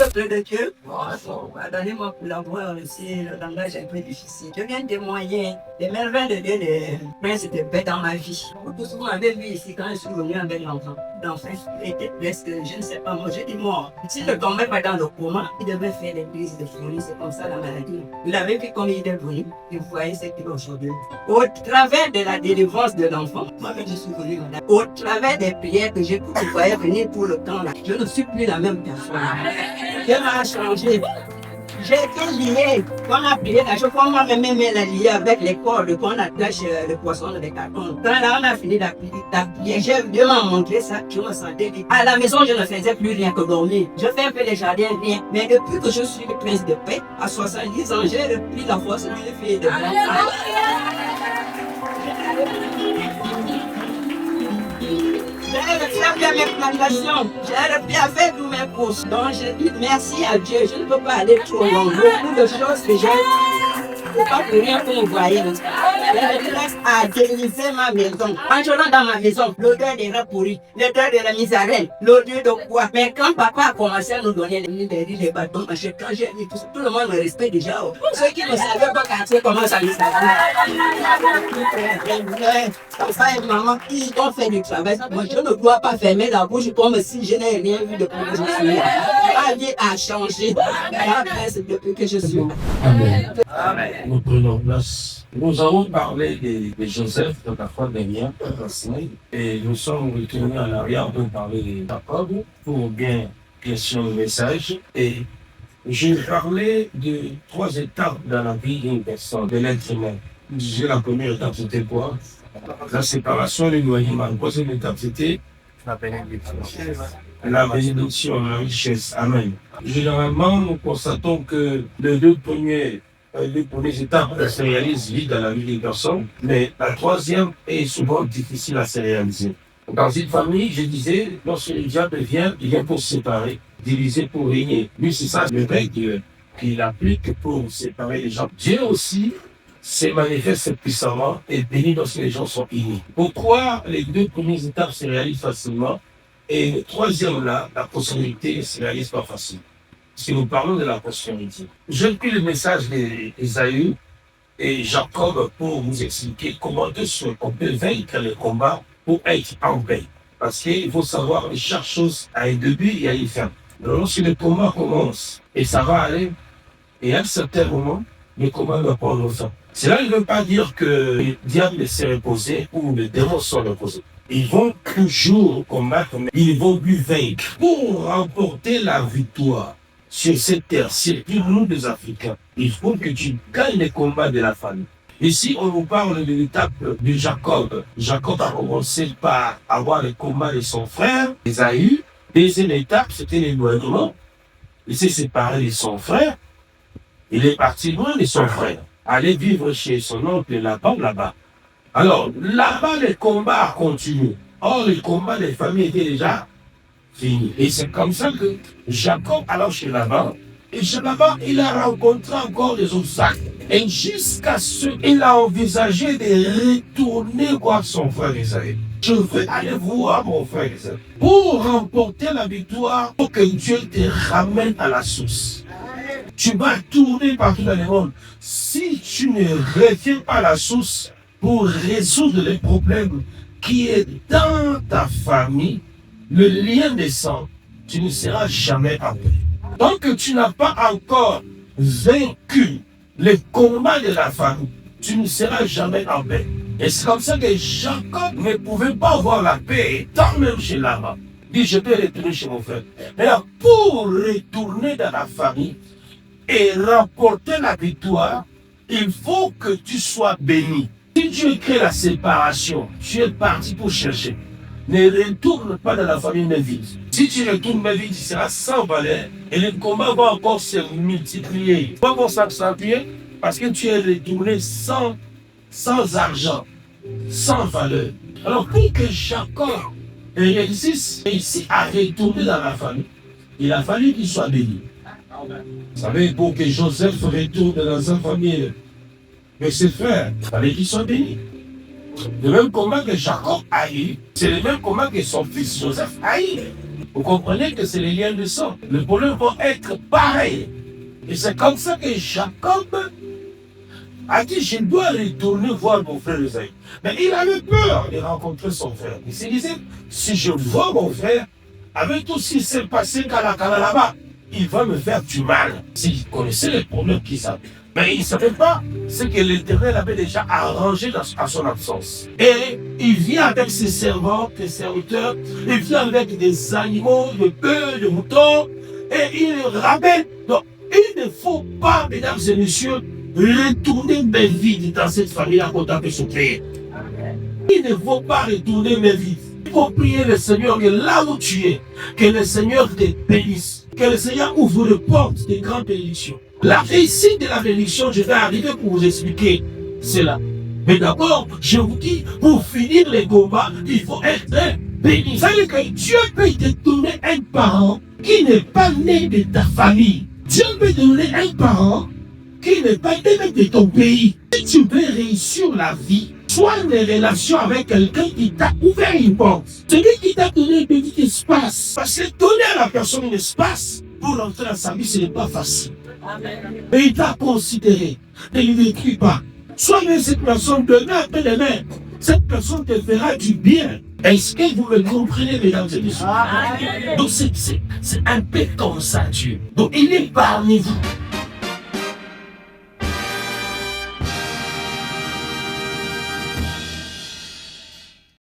peuple de Dieu, pardonnez-moi pour la voix aussi, le langage est un peu difficile. Je viens témoigner des merveilles de Dieu, des princes de paix dans ma vie. Tout ce qu'on avait vu ici quand je suis venu avec l'enfant. L'enfant était presque, je ne sais pas, moi, j'ai dit mort. S'il ne tombait pas dans le coma, il devait faire des crises de folie, c'est comme ça la maladie. Il avait vu comme il est venu, il voyait ce qu'il est aujourd'hui. Au travers de la délivrance de l'enfant, moi-même je suis venu, au travers des prières que j'ai voyais venir pour le temps là, je ne suis plus la même personne. Dieu m'a changé. J'ai été lié. Quand on a prié la chose, quand moi-même la liée avec les cordes, qu'on attache le poisson dans les cartons. Quand là, on a fini la prière, Dieu m'a montré ça, je me sentais libre. À la maison, je ne faisais plus rien que dormir. Je fais un peu les jardins, rien. Mais depuis que je suis le prince de paix, à 70 ans, j'ai repris la force d'une fille de j'ai fait mes plantations, j'ai fait tous mes courses. Donc je dis merci à Dieu, je ne peux pas aller trop loin. Beaucoup de choses que j'ai, c'est pas pour rien que vous voyez. Je reste à délivrer ma maison. En rentrant dans ma maison, l'odeur des rats pourris, l'odeur de la misarelle, l'odeur de quoi. Mais quand papa a commencé à nous donner les bâtons, quand j'ai vu tout le monde me respecte déjà. Ceux qui ne savaient pas quand comment ça les papa et maman qui ont fait du travail, moi je ne dois pas fermer la bouche comme si je n'ai rien vu depuis que je suis là. Ma vie a changé. Depuis que je suis là. Amen. Amen. Nous prenons place. Nous avons parlé de Joseph, de la foi des miens, et nous sommes retournés en arrière pour parler de Jacob, pour bien question le message. Et j'ai parlé de 3 étapes dans la vie d'une personne, de l'être humain. La première étape, c'était quoi? La séparation, l'éloignement. La deuxième étape, c'était la bénédiction, la richesse. Amen. Généralement, nous constatons que les deux premières étapes se réalisent vite dans la vie des personnes, mais la troisième est souvent difficile à se réaliser. Dans une famille, je disais, lorsque le diable vient, il vient pour séparer, diviser pour régner. Lui, c'est ça le règle qu'il applique pour séparer les gens. Dieu aussi se manifeste puissamment et bénit lorsque les gens sont unis. Pourquoi les 2 premières étapes se réalisent facilement et le troisième là, la postérité, ne se réalise pas facilement? Si nous parlons de la postérité. J'ai pris le message d'Ésaü et Jacob pour vous expliquer comment on peut vaincre le combat pour être en paix. Parce qu'il faut savoir que chaque chose a un début et a une fin. Alors, lorsque le combat commence et ça va aller, et à un certain moment, le combat va prendre fin. Cela ne veut pas dire que le diable s'est reposé ou les démons sont reposés. Ils vont toujours combattre, mais ils vont plus vaincre. Pour remporter la victoire sur cette terre, surtout nous les Africains, il faut que tu gagnes les combats de la famille. Ici, on nous parle de l'étape de Jacob. Jacob a commencé par avoir les combats de son frère, Ésaü. Deuxième étape, c'était l'éloignement. Il s'est séparé de son frère. Il est parti loin de son frère, aller vivre chez son oncle là-bas. Alors, là-bas, les combats continuent. Or, les combats des familles étaient déjà finis. Et c'est comme ça que Jacob alla chez Laban. Et chez Laban, il a rencontré encore des obstacles. Et jusqu'à ce qu'il a envisagé de retourner voir son frère Isaïe. Je veux aller voir mon frère Isaïe. Pour remporter la victoire, pour que Dieu te ramène à la source. Tu vas tourner partout dans le monde. Si tu ne reviens pas à la source pour résoudre les problèmes qui est dans ta famille, le lien des sangs, tu ne seras jamais en paix. Tant que tu n'as pas encore vaincu les combats de la famille, tu ne seras jamais en paix. Et c'est comme ça que Jacob ne pouvait pas avoir la paix, tant même chez Laban. Il dit, je vais retourner chez mon frère. Mais là, pour retourner dans la famille, et remporter la victoire, il faut que tu sois béni. Si Dieu crée la séparation, tu es parti pour chercher. Ne retourne pas dans la famille mais vide. Si tu retournes mais vide, tu seras sans valeur et le combat va encore se multiplier. Va encore s'accentuer parce que tu es retourné sans argent, sans valeur. Alors pour que Jacob réussisse à retourner dans la famille, il a fallu qu'il soit béni. Vous savez, pour que Joseph retourne dans sa famille, mais ses frères, il fallait qu'ils soient bénis. Le même combat que Jacob a eu, c'est le même combat que son fils Joseph a eu. Vous comprenez que c'est les liens de sang. Le bonheur va être pareil. Et c'est comme ça que Jacob a dit, je dois retourner voir mon frère Esaü. Mais il avait peur de rencontrer son frère. Il se disait, si je vois mon frère, avec tout ce qui s'est passé là-bas, il va me faire du mal. S'il connaissait les problèmes qu'il avait. Mais il ne savait pas ce que l'Éternel avait déjà arrangé à son absence. Et il vient avec ses servantes, ses serviteurs, il vient avec des animaux, de bœufs, de moutons, et il ramène. Donc, il ne faut pas, mesdames et messieurs, retourner mes vides dans cette famille-là qu'on a fait souffrir. Il ne faut pas retourner mes vides. Il faut prier le Seigneur que là où tu es, que le Seigneur te bénisse, que le Seigneur ouvre les portes des grandes bénédictions. La réussite de la bénédiction, je vais arriver pour vous expliquer cela. Mais d'abord, je vous dis, pour finir les combats, il faut être béni. Vous savez que Dieu peut te donner un parent qui n'est pas né de ta famille. Dieu peut te donner un parent qui n'est pas né de ton pays. Si tu veux réussir la vie, sois des relations avec quelqu'un qui t'a ouvert une porte. Celui qui t'a donné un petit espace. Parce que donner à la personne un espace pour entrer dans sa vie, ce n'est pas facile. Mais il t'a considéré. Ne lui détruis pas. Sois avec cette personne demain après demain. Cette personne te fera du bien. Est-ce que vous me comprenez, mesdames et messieurs? Donc c'est un peu comme ça, Dieu. Donc il est parmi vous.